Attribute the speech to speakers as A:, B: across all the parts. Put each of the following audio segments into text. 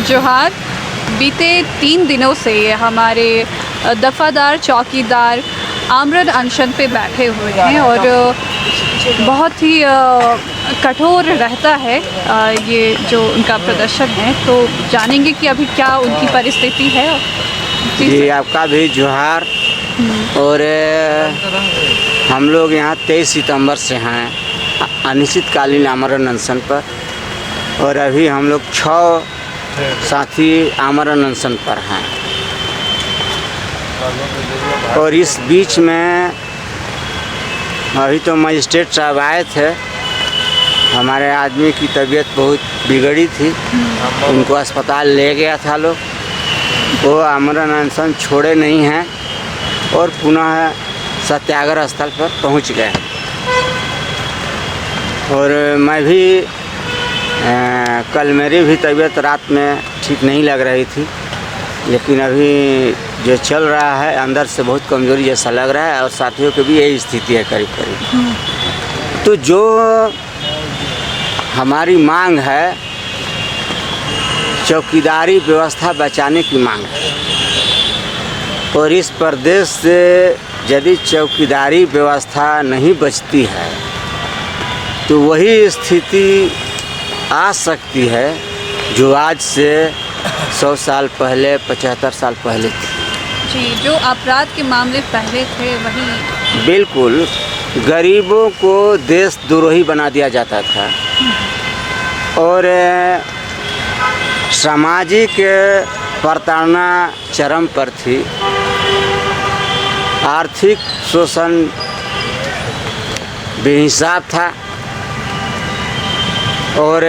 A: जोहार। बीते 3 दिनों से हमारे दफ़ादार चौकीदार आमरण अनशन पे बैठे हुए हैं और बहुत ही कठोर रहता है ये जो उनका प्रदर्शन है। तो जानेंगे कि अभी क्या उनकी परिस्थिति है।
B: जी आपका भी जोहार। और हम लोग यहाँ 23 सितंबर से हैं अनिश्चितकालीन आमरण अनशन पर, और अभी हम लोग 6 साथी आमरण अनशन पर हैं। और इस बीच में अभी तो मजिस्ट्रेट साहब आए थे, हमारे आदमी की तबीयत बहुत बिगड़ी थी, उनको अस्पताल ले गया था लोग। वो आमरण अनशन छोड़े नहीं हैं और पुनः सत्याग्रह स्थल पर पहुंच गए। और मैं भी कल मेरी भी तबीयत रात में ठीक नहीं लग रही थी, लेकिन अभी जो चल रहा है अंदर से बहुत कमज़ोरी जैसा लग रहा है, और साथियों की भी यही स्थिति है करीब करीब। तो जो हमारी मांग है, चौकीदारी व्यवस्था बचाने की मांग है। और इस प्रदेश से यदि चौकीदारी व्यवस्था नहीं बचती है तो वही स्थिति आ सकती है जो आज से 100 साल पहले, 75 साल पहले थी।
A: जी, जो अपराध के मामले पहले थे वही
B: बिल्कुल गरीबों को देशद्रोही बना दिया जाता था, और सामाजिक प्रताड़ना चरम पर थी। आर्थिक शोषण बेहिसाब था, और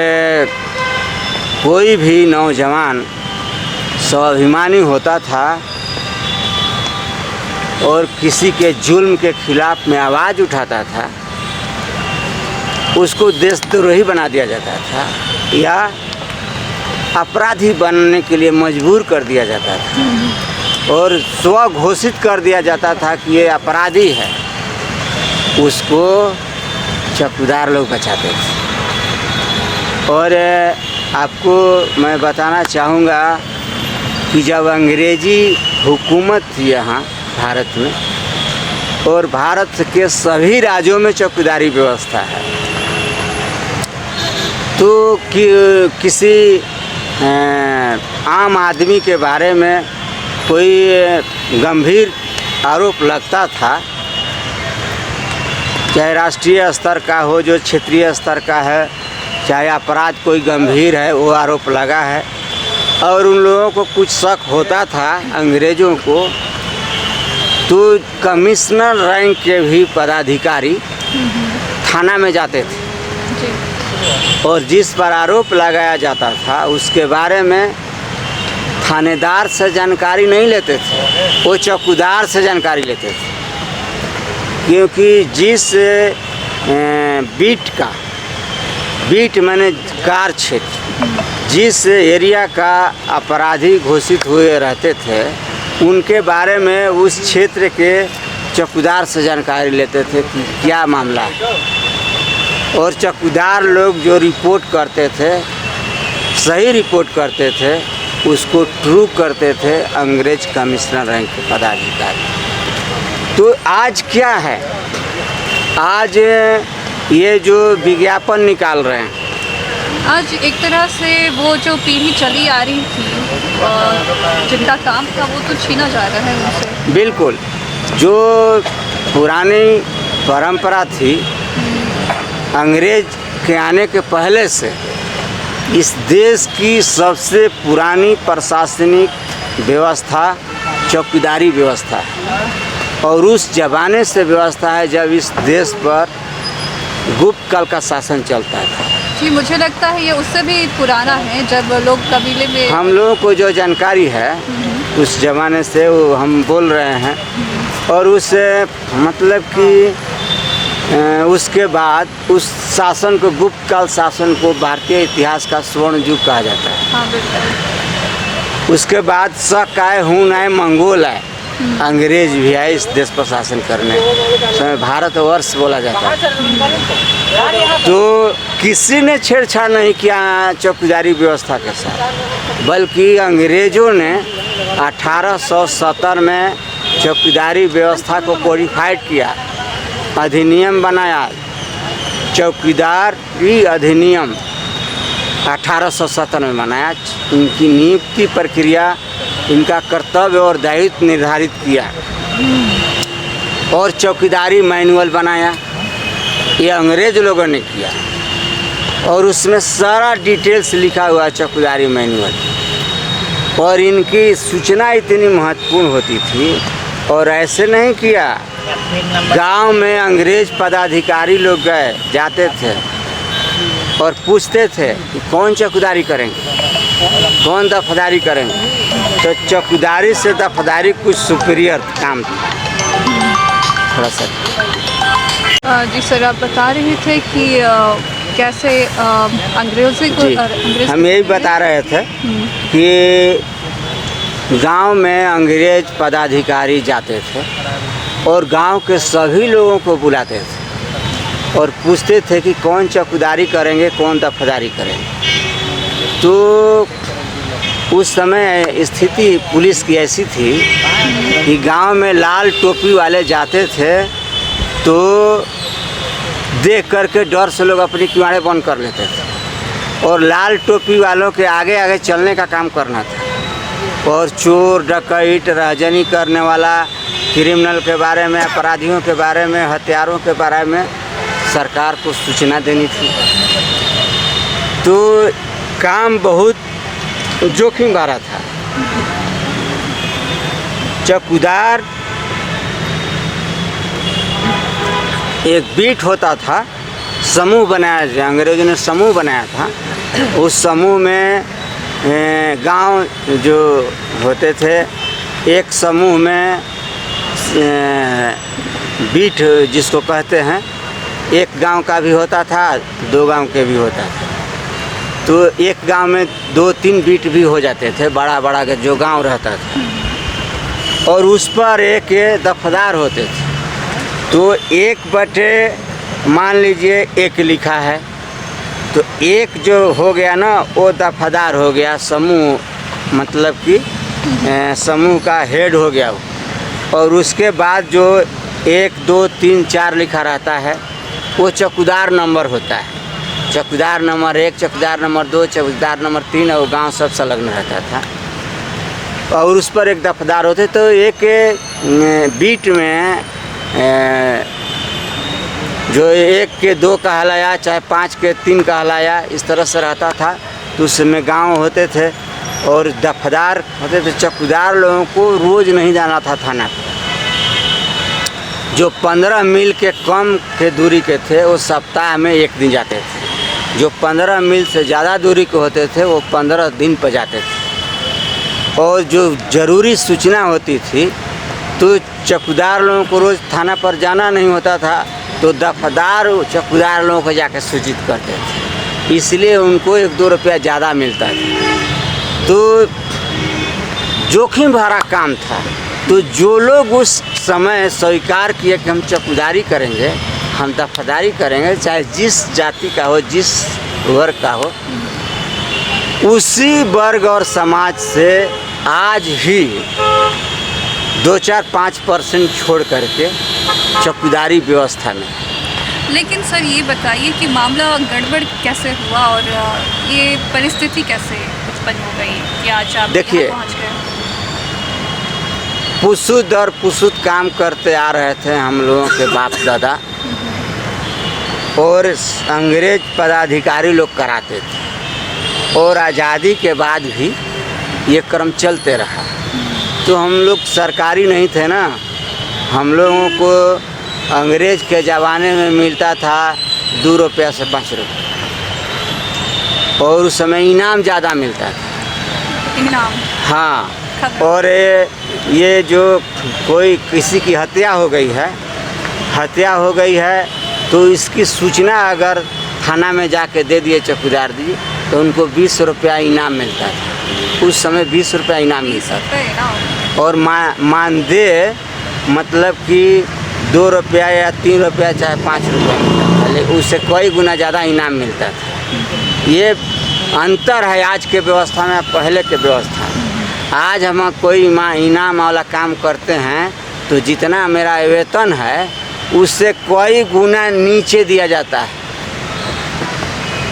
B: कोई भी नौजवान स्वाभिमानी होता था और किसी के जुल्म के खिलाफ में आवाज़ उठाता था, उसको देशद्रोही बना दिया जाता था या अपराधी बनने के लिए मजबूर कर दिया जाता था, और स्व घोषित कर दिया जाता था कि ये अपराधी है। उसको चौकीदार लोग बचाते थे। और आपको मैं बताना चाहूँगा कि जब अंग्रेज़ी हुकूमत थी यहाँ भारत में, और भारत के सभी राज्यों में चौकीदारी व्यवस्था है, तो किसी आम आदमी के बारे में कोई गंभीर आरोप लगता था, चाहे राष्ट्रीय स्तर का हो, जो क्षेत्रीय स्तर का है, चाहे अपराध कोई गंभीर है, वो आरोप लगा है, और उन लोगों को कुछ शक होता था अंग्रेज़ों को, तो कमिश्नर रैंक के भी पदाधिकारी थाना में जाते थे, और जिस पर आरोप लगाया जाता था उसके बारे में थानेदार से जानकारी नहीं लेते थे, वो चौकीदार से जानकारी लेते थे। क्योंकि जिस बीट माने कार क्षेत्र, जिस एरिया का अपराधी घोषित हुए रहते थे, उनके बारे में उस क्षेत्र के चौकीदार से जानकारी लेते थे कि क्या मामला है, और चौकीदार लोग जो रिपोर्ट करते थे, सही रिपोर्ट करते थे, उसको ट्रू करते थे अंग्रेज कमिश्नर रैंक के पदाधिकारी। तो आज क्या है, आज ये जो विज्ञापन निकाल रहे हैं,
A: आज एक तरह से वो जो पीढ़ी चली आ रही थी और जिनका काम था वो तो छीना जा रहा है उनसे।
B: बिल्कुल, जो पुरानी परंपरा थी अंग्रेज के आने के पहले से, इस देश की सबसे पुरानी प्रशासनिक व्यवस्था चौकीदारी व्यवस्था है, और उस ज़माने से व्यवस्था है जब इस देश पर गुप्त काल का शासन चलता था।
A: जी, मुझे लगता है ये उससे भी पुराना है, जब लोग कबीले में,
B: हम लोगों को जो जानकारी है उस ज़माने से वो हम बोल रहे हैं। और उस मतलब कि उसके बाद उस शासन को, गुप्त काल शासन को, भारतीय इतिहास का स्वर्ण युग कहा जाता है।
A: हाँ बिल्कुल।
B: उसके बाद शक आए, हून आए, मंगोल आए, अंग्रेज भी आए इस देश पर शासन करने। समय भारतवर्ष बोला जाता है। तो किसी ने छेड़छाड़ नहीं किया चौकीदारी व्यवस्था के साथ, बल्कि अंग्रेज़ों ने 1870 में चौकीदारी व्यवस्था को कोडिफाइड किया, अधिनियम बनाया। चौकीदारी अधिनियम 1870 में बनाया। इनकी नियुक्ति प्रक्रिया, इनका कर्तव्य और दायित्व निर्धारित किया और चौकीदारी मैनुअल बनाया। ये अंग्रेज लोगों ने किया और उसमें सारा डिटेल्स लिखा हुआ है चौकीदारी मैनुअल। और इनकी सूचना इतनी महत्वपूर्ण होती थी। और ऐसे नहीं किया, गांव में अंग्रेज पदाधिकारी लोग जाते थे और पूछते थे कि कौन चौकीदारी करेंगे, कौन दफादारी करेंगे। तो चौकीदारी से दफादारी कुछ सुपीरियर काम था थोड़ा सा।
A: जी सर, आप बता रहे थे कि कैसे अंग्रेज़ी को
B: जी, हम यही बता रहे थे कि गांव में अंग्रेज पदाधिकारी जाते थे और गांव के सभी लोगों को बुलाते थे और पूछते थे कि कौन चौकीदारी करेंगे, कौन दफादारी करेंगे। तो उस समय स्थिति पुलिस की ऐसी थी कि गांव में लाल टोपी वाले जाते थे तो देख करके डर से लोग अपनी किवाड़े बंद कर लेते थे और लाल टोपी वालों के आगे आगे चलने का काम करना था। और चोर, डकैत, राहजनी करने वाला, क्रिमिनल के बारे में, अपराधियों के बारे में, हथियारों के बारे में सरकार को सूचना देनी थी। तो काम बहुत जोखिम भरा था। चौकीदार एक बीट होता था, समूह बनाया था, अंग्रेजों ने समूह बनाया था। उस समूह में गांव जो होते थे, एक समूह में बीट जिसको कहते हैं, एक गांव का भी होता था, 2 गांव के भी होता था। तो एक गांव में 2-3 बीट भी हो जाते थे, बड़ा बड़ा के जो गांव रहता था। और उस पर एक दफादार होते थे। तो 1/, मान लीजिए 1 लिखा है, तो 1 जो हो गया ना, वो दफादार हो गया, समूह मतलब कि समूह का हेड हो गया वो। और उसके बाद जो 1, 2, 3, 4 लिखा रहता है, वो चौकीदार नंबर होता है। चौकीदार नंबर 1, चौकीदार नंबर 2, चौकीदार नंबर 3, और गांव सब संलग्न रहता था। और उस पर एक दफादार होते। तो एक बीट में जो 1 के 2 कहलाया, चाहे 5 के 3 कहलाया, इस तरह से रहता था। तो उसमें गांव होते थे और दफादार होते थे। चौकीदार लोगों को रोज़ नहीं जाना था थाना पर। जो 15 मील के कम के दूरी के थे, वो सप्ताह में 1 दिन जाते थे। जो 15 मील से ज़्यादा दूरी के होते थे, वो 15 दिन पर जाते थे। और जो ज़रूरी सूचना होती थी, तो चौकीदार लोगों को रोज़ थाना पर जाना नहीं होता था, तो दफादार चौकीदार लोगों को जाकर सूचित करते थे। इसलिए उनको 1-2 रुपया ज़्यादा मिलता था। तो जोखिम भरा काम था। तो जो लोग उस समय स्वीकार किए कि हम चौकीदारी करेंगे, हम दफादारी करेंगे, चाहे जिस जाति का हो, जिस वर्ग का हो, उसी वर्ग और समाज से आज ही 2-4-5% छोड़ करके चौकीदारी व्यवस्था में।
A: लेकिन सर ये बताइए कि मामला गड़बड़ कैसे हुआ और ये परिस्थिति कैसे उत्पन्न हो गई कि आज आप
B: देखिए,
A: यहाँ पहुँच गए?
B: पुसुद और पुसुद काम करते आ रहे थे हम लोगों के बाप दादा, और अंग्रेज पदाधिकारी लोग कराते थे। और आज़ादी के बाद भी ये क्रम चलते रहा। तो हम लोग सरकारी नहीं थे ना, हम लोगों को अंग्रेज के ज़माने में मिलता था 2 रुपया से 5 रुपये, और उस समय इनाम ज़्यादा मिलता था।
A: इनाम?
B: हाँ। और ये जो कोई किसी की हत्या हो गई है, तो इसकी सूचना अगर थाना में जाके दे दिए चौकीदार जी, तो उनको 20 रुपया इनाम मिलता था। उस समय 20 रुपया इनाम मिलता था। और मानदेय मतलब कि 2 रुपया या 3 रुपया चाहे 5 रुपया मिलता था, लेकिन उससे कई गुना ज़्यादा इनाम मिलता था। ये अंतर है आज के व्यवस्था में पहले के व्यवस्था में। आज हम कोई इनाम वाला काम करते हैं तो जितना मेरा वेतन है उससे कई गुना नीचे दिया जाता है।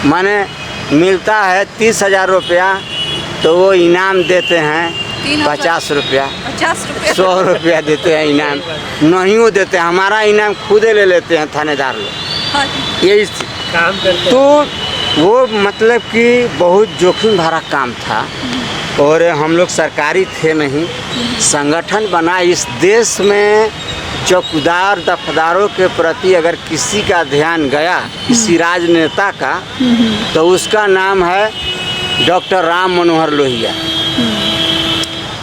B: माने मिलता है 30,000 रुपया तो वो इनाम देते हैं 50 रुपया, 100 रुपया देते हैं इनाम, नहीं वो देते हैं, हमारा इनाम खुदे ले लेते हैं थानेदार लोग। यही काम करते तो वो मतलब कि बहुत जोखिम भरा काम था। और हम लोग सरकारी थे नहीं, संगठन बना। इस देश में चौकीदार दफदारों के प्रति अगर किसी का ध्यान गया, किसी राजनेता का, तो उसका नाम है डॉक्टर राम मनोहर लोहिया।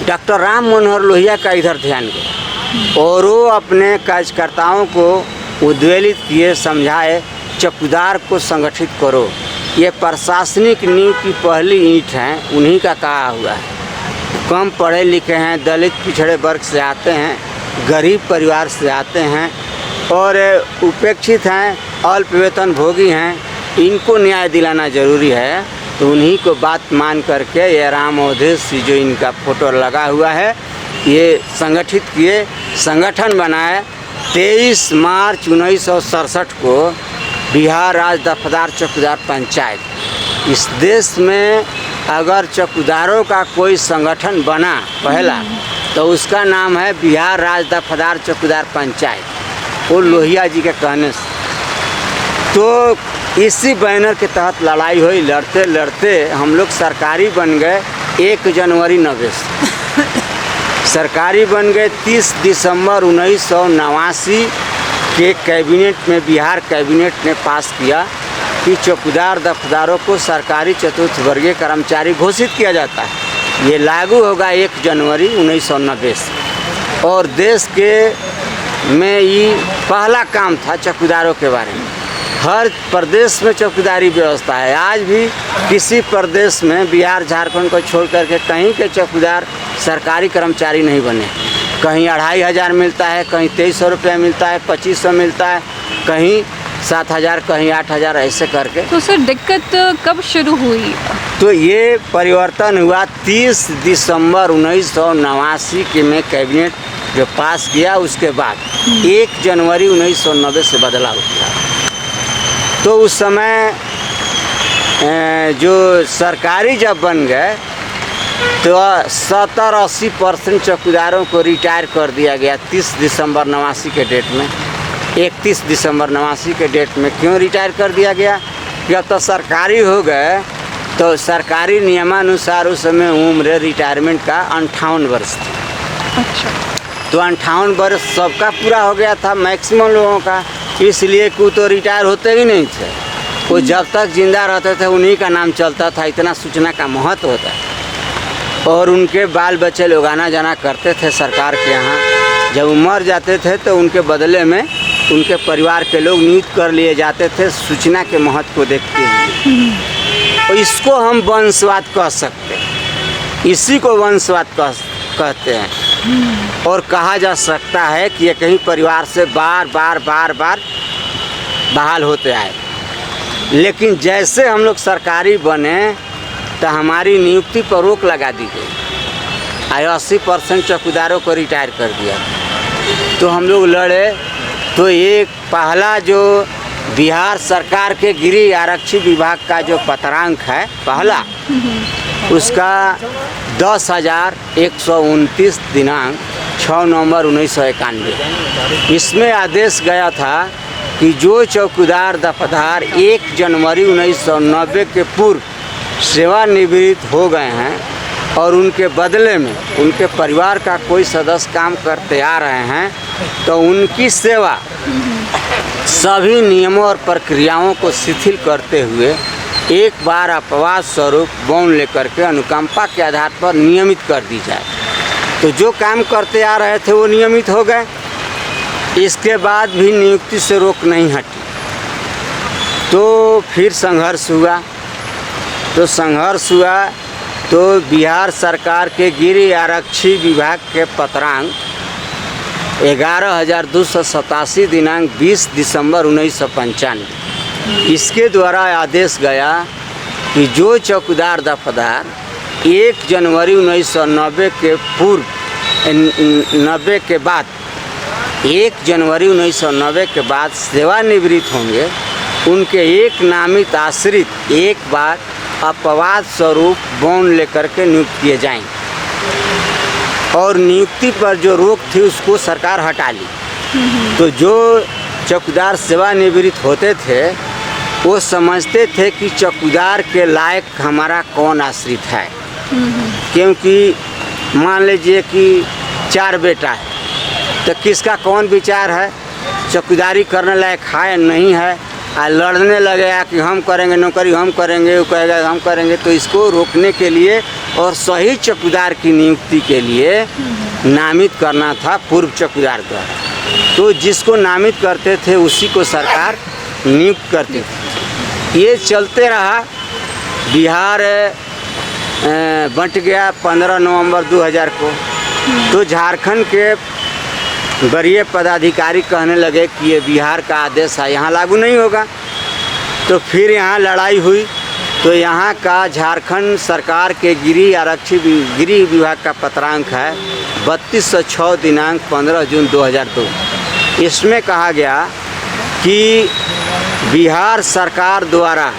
B: डॉक्टर राम मनोहर लोहिया का इधर ध्यान गया और वो अपने कार्यकर्ताओं को उद्वेलित किए, समझाए चौकीदार को संगठित करो। ये प्रशासनिक नींव की पहली ईंट है, उन्हीं का कहा हुआ है। कम पढ़े लिखे हैं, दलित पिछड़े वर्ग से आते हैं, गरीब परिवार से आते हैं और उपेक्षित हैं, अल्प वेतन भोगी हैं, इनको न्याय दिलाना ज़रूरी है। तो उन्हीं को बात मान करके ये राम अवधेश जो इनका फोटो लगा हुआ है, ये संगठित किए, संगठन बनाए। 23 मार्च 1967 को बिहार राज्य दफदार चौकीदार पंचायत। इस देश में अगर चौकीदारों का कोई संगठन बना पहला तो उसका नाम है बिहार राज्य दफदार चौकीदार पंचायत, वो लोहिया जी के कहने से। तो इसी बैनर के तहत लड़ाई हुई, लड़ते लड़ते हम लोग सरकारी बन गए 1 जनवरी 90 से। सरकारी बन गए 30 दिसंबर 1989 के कैबिनेट में, बिहार कैबिनेट ने पास किया कि चौकीदार दफदारों को सरकारी चतुर्थ वर्गीय कर्मचारी घोषित किया जाता है। ये लागू होगा 1 जनवरी 1990 से। और देश के में ये पहला काम था चौकीदारों के बारे में। हर प्रदेश में चौकीदारी व्यवस्था है। आज भी किसी प्रदेश में, बिहार झारखंड को छोड़ करके कहीं के चौकीदार सरकारी कर्मचारी नहीं बने। कहीं 2500 मिलता है, कहीं 2300 रुपया मिलता है, 2500 मिलता है, कहीं 7000, कहीं 8000, ऐसे करके।
A: तो सर दिक्कत कब शुरू हुई?
B: तो ये परिवर्तन हुआ 30 दिसंबर 1989 के में कैबिनेट जो पास किया, उसके बाद 1 जनवरी 1990 से बदलाव हुआ। तो उस समय जो सरकारी जब बन गए तो 70-80% चौकीदारों को रिटायर कर दिया गया 30 दिसंबर 89 के डेट में। 31 दिसंबर 89 के डेट में क्यों रिटायर कर दिया गया? कि अब तो सरकारी हो गए, तो सरकारी नियमानुसार उस समय उम्र रिटायरमेंट का 58 वर्ष थी।
A: अच्छा।
B: तो 58 वर्ष सबका पूरा हो गया था, मैक्सिमम लोगों का, इसलिए कोई तो रिटायर होते ही नहीं थे। वो जब तक जिंदा रहते थे उन्हीं का नाम चलता था, इतना सूचना का महत्व होता है। और उनके बाल बच्चे लोग आना जाना करते थे सरकार के यहाँ। जब वो मर जाते थे तो उनके बदले में उनके परिवार के लोग नियुक्त कर लिए जाते थे, सूचना के महत्व को देखते हुए। तो इसको हम वंशवाद कह सकते हैं, इसी को वंशवाद कहते हैं। और कहा जा सकता है कि ये कहीं परिवार से बार बार बहाल होते आए। लेकिन जैसे हम लोग सरकारी बने तो हमारी नियुक्ति पर रोक लगा दी गई। 80% चौकीदारों को रिटायर कर दिया। तो हम लोग लड़े, तो एक पहला जो बिहार सरकार के गृह आरक्षी विभाग का जो पत्रांक है पहला, उसका 10,129 दिनांक 6 नवंबर 1991, इसमें आदेश गया था कि जो चौकीदार दफदार 1 जनवरी 1990 के पूर्व सेवानिवृत्त हो गए हैं और उनके बदले में उनके परिवार का कोई सदस्य काम करते आ रहे हैं, तो उनकी सेवा सभी नियमों और प्रक्रियाओं को शिथिल करते हुए एक बार अपवाद स्वरूप बॉन्ड लेकर के अनुकंपा के आधार पर नियमित कर दी जाए। तो जो काम करते आ रहे थे वो नियमित हो गए। इसके बाद भी नियुक्ति से रोक नहीं हटी। तो फिर संघर्ष हुआ। तो बिहार सरकार के गिरी आरक्षी विभाग के पत्रांक 11,287 दिनांक 20 दिसंबर 1995 इसके द्वारा आदेश गया कि जो चौकीदार दफादार 1 जनवरी 1990 के पूर्व 90 के बाद 1 जनवरी 1990 के बाद सेवानिवृत्त होंगे, उनके एक नामित आश्रित एक बार अपवाद स्वरूप बॉन्ड लेकर के नियुक्त किए जाएंगे और नियुक्ति पर जो रोक थी उसको सरकार हटा ली। तो जो चौकीदार सेवानिवृत्त होते थे वो समझते थे कि चौकीदार के लायक हमारा कौन आश्रित है, क्योंकि मान लीजिए कि 4 बेटा है तो किसका कौन विचार है, चौकीदारी करने लायक है नहीं है, लड़ने लगेगा कि हम करेंगे नौकरी, हम करेंगे, वो कहेगा हम करेंगे। तो इसको रोकने के लिए और सही चौकीदार की नियुक्ति के लिए नामित करना था पूर्व चौकीदार द्वारा। तो जिसको नामित करते थे उसी को सरकार नियुक्त करती थी। ये चलते रहा, बिहार बंट गया 15 नवंबर 2000 को। तो झारखंड के वरीय पदाधिकारी कहने लगे कि ये बिहार का आदेश है, यहाँ लागू नहीं होगा। तो फिर यहाँ लड़ाई हुई। तो यहाँ का झारखंड सरकार के गिरी विभाग का पत्रांक है 3206 दिनांक 15 जून 2002। इसमें कहा गया कि बिहार सरकार द्वारा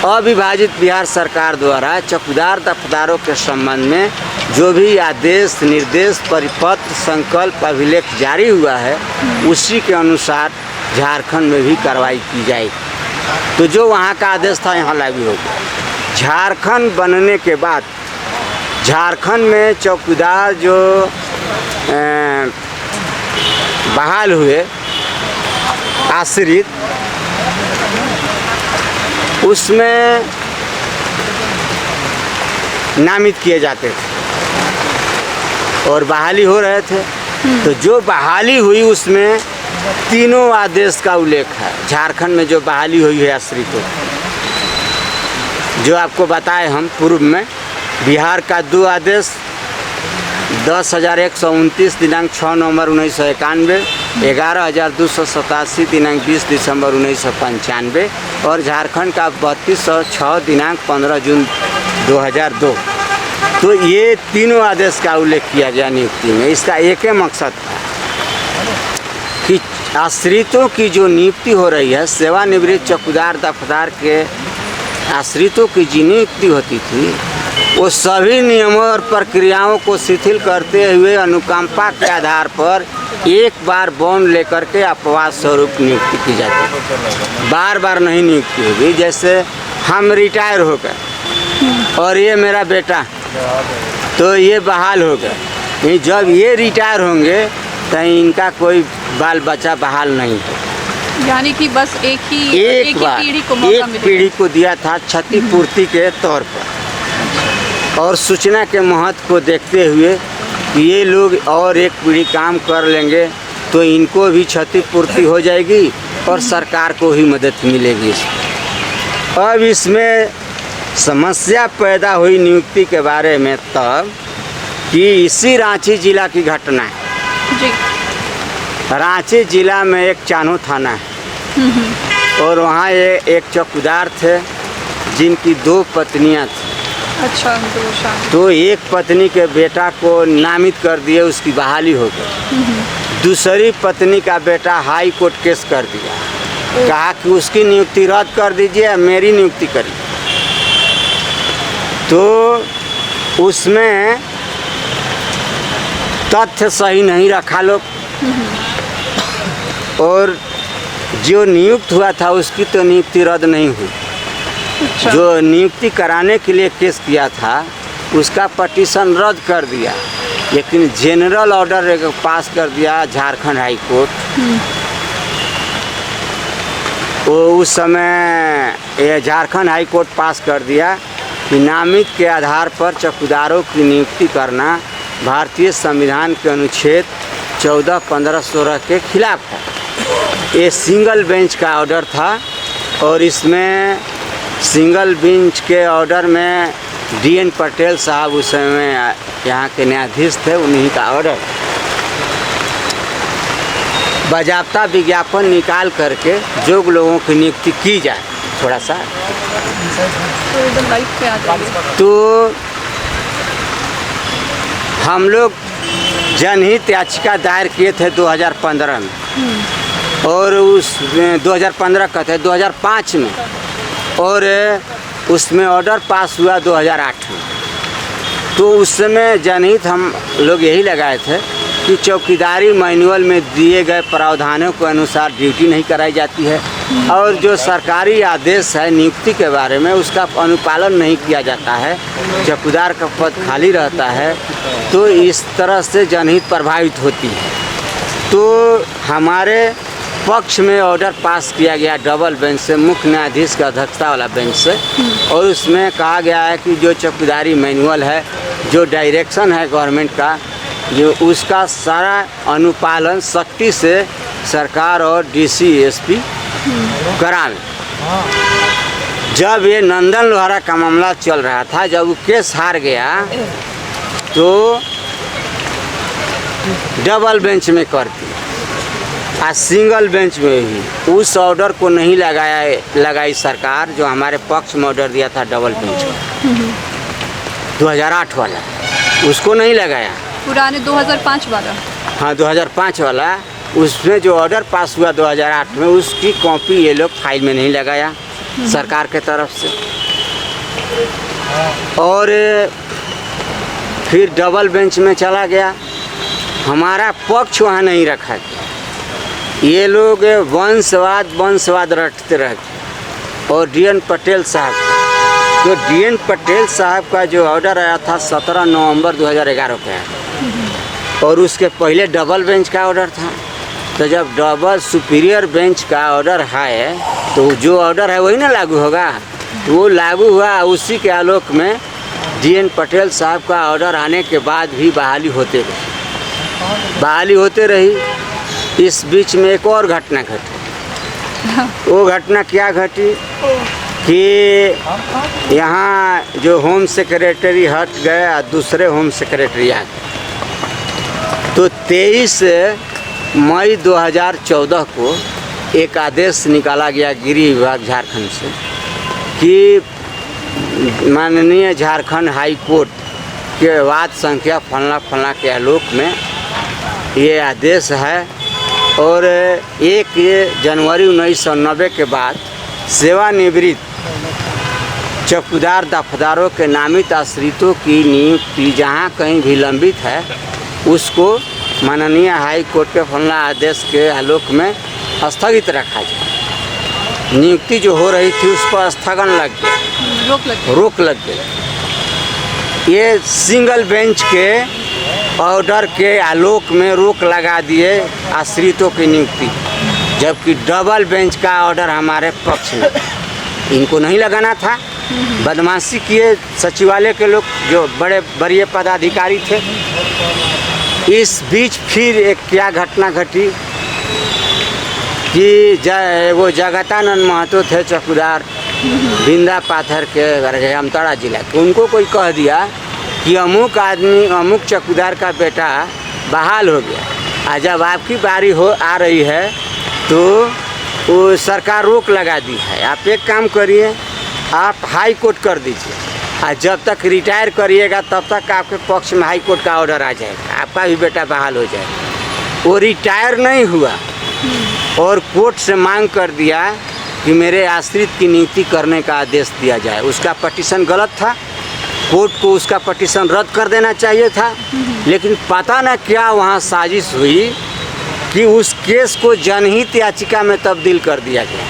B: अविभाजित बिहार सरकार द्वारा चौकीदार दफादारों के संबंध में जो भी आदेश, निर्देश, परिपत्र, संकल्प, अभिलेख जारी हुआ है उसी के अनुसार झारखंड में भी कार्रवाई की जाएगी। तो जो वहाँ का आदेश था यहाँ लागू हो गया। झारखंड बनने के बाद झारखंड में चौकीदार जो बहाल हुए आश्रित, उसमें नामित किए जाते थे और बहाली हो रहे थे। तो जो बहाली हुई उसमें तीनों आदेश का उल्लेख है। झारखंड में जो बहाली हुई है आश्रितों, जो आपको बताए हम पूर्व में, बिहार का 2 आदेश 10,129 दिनांक 6 नवंबर 1991, 11,287 दिनांक 20 दिसंबर 1995 और झारखंड का 3206 दिनांक 15 जून 2002। तो ये तीनों आदेश का उल्लेख किया गया नियुक्ति में। इसका एक ही मकसद था कि आश्रितों की जो नियुक्ति हो रही है, सेवानिवृत्त चौकीदार दफादार के आश्रितों की जी नियुक्ति होती थी, वो सभी नियमों और प्रक्रियाओं को शिथिल करते हुए अनुकंपा के आधार पर एक बार बॉन्ड लेकर के अपवाद स्वरूप नियुक्ति की जाती। बार बार नहीं नियुक्ति होगी। जैसे हम रिटायर हो गए और ये मेरा बेटा, तो ये बहाल हो गए। जब ये रिटायर होंगे तो इनका कोई बाल बच्चा बहाल नहीं है।
A: यानी कि बस एक ही पीढ़ी को मौका मिलेगा।
B: पीढ़ी को दिया था क्षतिपूर्ति के तौर पर और सूचना के महत्व को देखते हुए ये लोग और एक पीढ़ी काम कर लेंगे तो इनको भी क्षतिपूर्ति हो जाएगी और सरकार को भी मदद मिलेगी। अब इसमें समस्या पैदा हुई नियुक्ति के बारे में तब कि इसी रांची जिला की घटना है
A: जी।
B: रांची जिला में एक चान्हो थाना है और वहाँ ये एक चौकीदार थे जिनकी 2 पत्नियाँ थी।
A: अच्छा,
B: तो एक पत्नी के बेटा को नामित कर दिए, उसकी बहाली हो गई। दूसरी पत्नी का बेटा हाई कोर्ट केस कर दिया, कहा कि उसकी नियुक्ति रद्द कर दीजिए, मेरी नियुक्ति करिए। तो उसमें तथ्य सही नहीं रखा लोग और जो नियुक्त हुआ था उसकी तो नियुक्ति रद्द नहीं हुई।
A: अच्छा।
B: जो नियुक्ति कराने के लिए केस किया था उसका पटिशन रद्द कर दिया, लेकिन जनरल ऑर्डर पास कर दिया झारखंड हाई कोर्ट। वो उस समय ये झारखंड हाई कोर्ट पास कर दिया कि नामित के आधार पर चौकीदारों की नियुक्ति करना भारतीय संविधान के अनुच्छेद 14, 15, 16 के खिलाफ है। ये सिंगल बेंच का ऑर्डर था और इसमें सिंगल बेंच के ऑर्डर में DN पटेल साहब उस समय यहाँ के न्यायाधीश थे, उन्हीं का ऑर्डर बाज़ाब्ता विज्ञापन निकाल करके जो लोगों की नियुक्ति की जाए। थोड़ा सा
A: तो एकदम लाइव पे आ जाइए।
B: तो हम लोग जनहित याचिका दायर किए थे 2015 में, और उस 2015 का थे 2005 में, और उसमें ऑर्डर पास हुआ 2008 में। तो उस समय जनहित हम लोग यही लगाए थे कि चौकीदारी मैनुअल में दिए गए प्रावधानों के अनुसार ड्यूटी नहीं कराई जाती है, और जो सरकारी आदेश है नियुक्ति के बारे में उसका अनुपालन नहीं किया जाता है, चौकीदार का पद खाली रहता है, तो इस तरह से जनहित प्रभावित होती है। तो हमारे पक्ष में ऑर्डर पास किया गया डबल बेंच से, मुख्य न्यायाधीश की अध्यक्षता वाला बेंच से, और उसमें कहा गया है कि जो चौकीदारी मैनुअल है, जो डायरेक्शन है गवर्नमेंट का, जो उसका सारा अनुपालन सख्ती से सरकार और DC SP कराएं। जब ये नंदन लोहारा का मामला चल रहा था, जब वो केस हार गया तो डबल बेंच में करती, आज सिंगल बेंच में ही उस ऑर्डर को नहीं लगाई सरकार, जो हमारे पक्ष में ऑर्डर दिया था डबल बेंच का 2008 वाला, उसको नहीं लगाया।
A: पुराने 2005 वाला,
B: हाँ 2005 वाला, उसमें जो ऑर्डर पास हुआ 2008 में, उसकी कॉपी ये लोग फाइल में नहीं लगाया सरकार के तरफ से, और फिर डबल बेंच में चला गया। हमारा पक्ष वहाँ नहीं रखा गया। ये लोग वंशवाद रटते रहते। और DN पटेल साहब, तो DN पटेल साहब का जो ऑर्डर आया था 17 नवंबर 2011 को आया, और उसके पहले डबल बेंच का ऑर्डर था। तो जब डबल सुपीरियर बेंच का ऑर्डर है तो जो ऑर्डर है वही ना लागू होगा। तो वो लागू हुआ, उसी के आलोक में DN पटेल साहब का ऑर्डर आने के बाद भी बहाली होते रही। इस बीच में एक और घटना घटी। वो घटना क्या घटी कि यहाँ जो होम सेक्रेटरी हट गए और दूसरे होम सेक्रेटरी आ गए। तो 23 मई 2014 को एक आदेश निकाला गया गृह विभाग झारखंड से कि माननीय झारखंड हाई कोर्ट के वाद संख्या फलना के आलोक में ये आदेश है, और 1 जनवरी 1990 के बाद सेवानिवृत्त चौकीदार दफदारों के नामित आश्रितों की नियुक्ति जहाँ कहीं भी लंबित है, उसको माननीय हाई कोर्ट के फलना आदेश के आलोक में स्थगित रखा जाए। नियुक्ति जो हो रही थी उस पर स्थगन लग गया, रोक लग गई। ये सिंगल बेंच के ऑर्डर के आलोक में रोक लगा दिए आश्रितों की नियुक्ति, जबकि डबल बेंच का ऑर्डर हमारे पक्ष में, इनको नहीं लगाना था। बदमाशी किए सचिवालय के लोग, जो बड़े पदाधिकारी थे। इस बीच फिर एक क्या घटना घटी कि वो जगतानंद महतो थे चौकीदार बिंदा पाथर के जामताड़ा जिला के, उनको कोई कह दिया कि अमुक आदमी, अमुक चौकीदार का बेटा बहाल हो गया, जब आपकी बारी आ रही है तो वो सरकार रोक लगा दी है, आप एक काम करिए, आप हाई कोर्ट कर दीजिए, और जब तक रिटायर करिएगा तब तक आपके पक्ष में हाई कोर्ट का ऑर्डर आ जाएगा, आपका भी बेटा बहाल हो जाएगा। वो रिटायर नहीं हुआ और कोर्ट से मांग कर दिया कि मेरे आश्रित की नियुक्ति करने का आदेश दिया जाए। उसका पटिशन गलत था, कोर्ट को उसका पटिशन रद्द कर देना चाहिए था, लेकिन पता न क्या वहाँ साजिश हुई कि उस केस को जनहित याचिका में तब्दील कर दिया गया।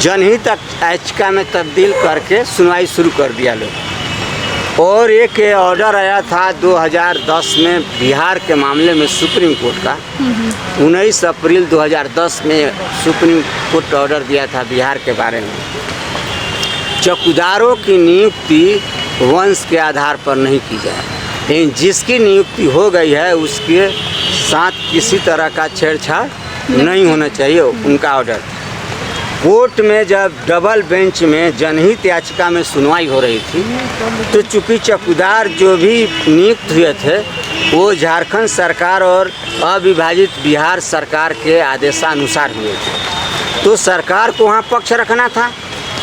B: जनहित याचिका में तब्दील करके सुनवाई शुरू कर दिया लोग। और एक ऑर्डर आया था 2010 में बिहार के मामले में सुप्रीम कोर्ट का, 19 अप्रैल 2010 में सुप्रीम कोर्ट ऑर्डर दिया था बिहार के बारे में। चौकीदारों की नियुक्ति वंश के आधार पर नहीं की जाए, लेकिन जिसकी नियुक्ति हो गई है उसके साथ किसी तरह का छेड़छाड़ नहीं होना चाहिए, उनका ऑर्डर। कोर्ट में जब डबल बेंच में जनहित याचिका में सुनवाई हो रही थी, तो चूँकि चौकीदार जो भी नियुक्त हुए थे वो झारखंड सरकार और अविभाजित बिहार सरकार के आदेशानुसार हुए थे, तो सरकार को वहाँ पक्ष रखना था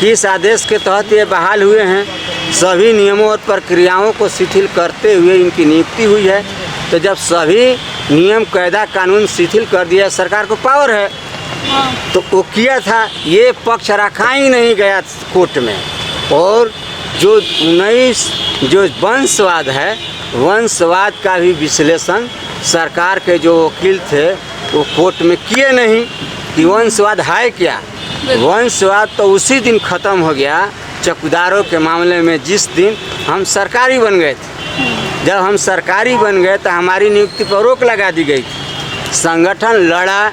B: कि इस आदेश के तहत ये बहाल हुए हैं, सभी नियमों और प्रक्रियाओं को शिथिल करते हुए इनकी नियुक्ति हुई है। तो जब सभी नियम कायदा कानून शिथिल कर दिया, सरकार को पावर है, तो वो किया था, ये पक्ष रखा ही नहीं गया कोर्ट में। और जो 19 जो वंशवाद है, वंशवाद का भी विश्लेषण सरकार के जो वकील थे वो कोर्ट में किए नहीं कि वंशवाद है क्या। वंशवाद तो उसी दिन ख़त्म हो गया चौकीदारों के मामले में जिस दिन हम सरकारी बन गए थे। जब हम सरकारी बन गए तो हमारी नियुक्ति पर रोक लगा दी गई थी। संगठन लड़ा,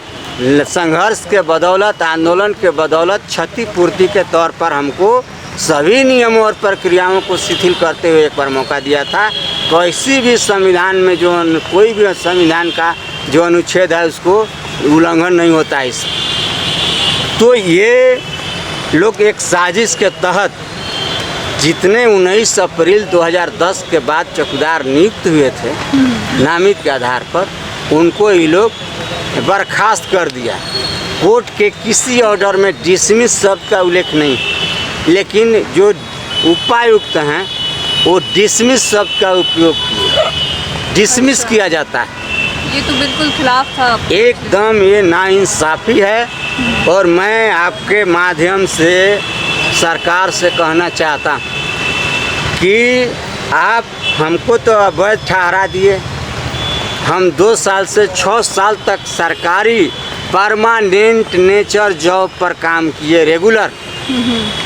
B: संघर्ष के बदौलत, आंदोलन के बदौलत क्षतिपूर्ति के तौर पर हमको सभी नियमों और प्रक्रियाओं को शिथिल करते हुए एक बार मौका दिया था। किसी भी संविधान में जो कोई भी संविधान का जो अनुच्छेद है उसको उल्लंघन नहीं होता है। तो ये लोग एक साजिश के तहत जितने 19 अप्रैल 2010 के बाद चौकीदार नियुक्त हुए थे नामित के आधार पर, उनको ये लोग बर्खास्त कर दिया। कोर्ट के किसी ऑर्डर में डिसमिस शब्द का उल्लेख नहीं, लेकिन जो उपायुक्त हैं वो डिसमिस शब्द का उपयोग किए, डिसमिस किया जाता है।
A: ये तो बिल्कुल खिलाफ था,
B: एकदम ये नाइंसाफ़ी है। और मैं आपके माध्यम से सरकार से कहना चाहता हूँ कि आप हमको तो अवैध ठहरा दिए, हम 2 साल से 6 साल तक सरकारी परमानेंट नेचर जॉब पर काम किए रेगुलर,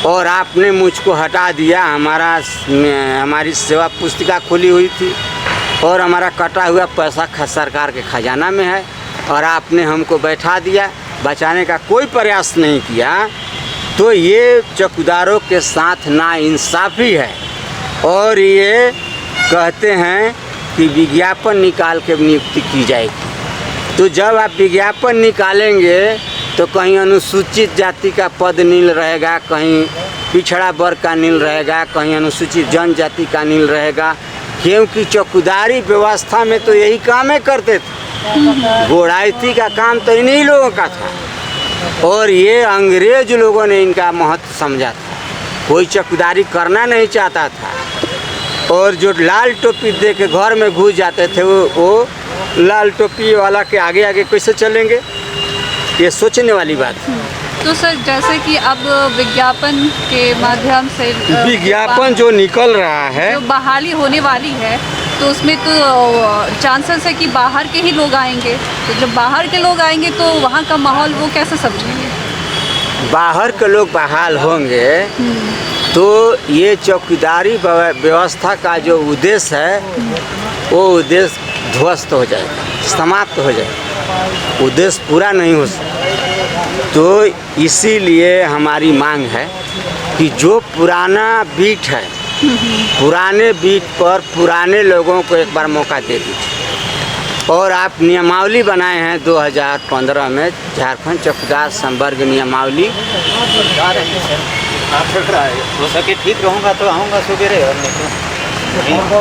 B: और आपने मुझको हटा दिया। हमारी सेवा पुस्तिका खुली हुई थी और हमारा कटा हुआ पैसा सरकार के खजाना में है, और आपने हमको बैठा दिया, बचाने का कोई प्रयास नहीं किया। तो ये चौकीदारों के साथ नाइंसाफ़ी है। और ये कहते हैं कि विज्ञापन निकाल के नियुक्ति की जाएगी। तो जब आप विज्ञापन निकालेंगे तो कहीं अनुसूचित जाति का पद नील रहेगा, कहीं पिछड़ा वर्ग का नील रहेगा, कहीं अनुसूचित जनजाति का नील रहेगा, क्योंकि चौकीदारी व्यवस्था में तो यही काम करते थे। गोड़ाइती का काम तो इन्हीं लोगों का था, और ये अंग्रेज लोगों ने इनका महत्व समझा था। कोई चौकीदारी करना नहीं चाहता था, और जो लाल टोपी दे के घर में घुस जाते थे वो लाल टोपी वाला के आगे आगे कैसे चलेंगे, ये सोचने वाली बात है।
A: तो सर जैसे कि अब विज्ञापन के माध्यम से
B: विज्ञापन जो निकल रहा है,
A: जो बहाली होने वाली है, तो उसमें तो चांसेस है कि बाहर के ही लोग आएंगे। तो जब बाहर के लोग आएंगे तो वहाँ का माहौल वो कैसे समझेंगे?
B: बाहर के लोग बहाल होंगे तो ये चौकीदारी व्यवस्था का जो उद्देश्य है वो उद्देश्य ध्वस्त हो जाएगा, समाप्त हो जाएगा, उद्देश्य पूरा नहीं हो सकता। तो इसीलिए हमारी मांग है कि जो पुराना बीट है, पुराने बीट पर पुराने लोगों को एक बार मौका दे दीजिए। और आप नियमावली बनाए हैं 2015 में, झारखंड चौकीदार संवर्ग नियमावली।
C: हो सके ठीक रहूँगा तो आऊँगा सवेरे, और नहीं तो